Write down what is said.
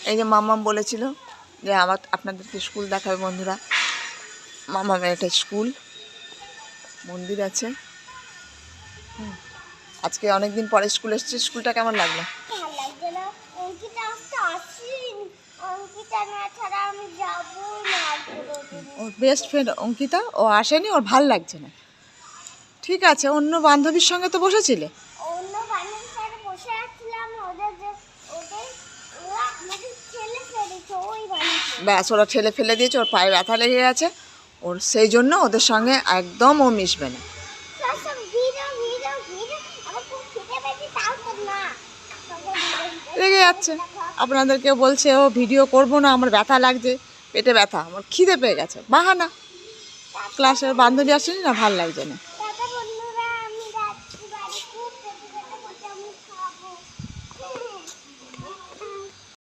এই যে মাম্মাম বলেছিল যে আপনাদেরকে স্কুল দেখাবে বন্ধুরা। মাম্মামের একটা স্কুল, মন্দির আছে। আজকে অনেকদিন পরে স্কুল এসেছে। স্কুলটা কেমন লাগলো? ওর বেস্ট ফ্রেন্ড অঙ্কিতা, ও আসেনি, ওর ভাল লাগছে না। ঠিক আছে, অন্য বান্ধবীর সঙ্গে তো বসেছিলে। ব্যাস, ওরা ঠেলে ফেলে দিয়েছে, ওর পায়ে ব্যথা লেগে গেছে, ওর সেই জন্য ওদের সঙ্গে একদম ও মিশবে না। রেগে যাচ্ছে, আপনাদেরকে বলছে ও ভিডিও করবো না, আমার ব্যথা লাগছে, পেটে ব্যথা, আমার খিদে পেয়ে গেছে, বাহানা। ক্লাসের বান্ধবী আসেনি না, ভাল লাগছে না।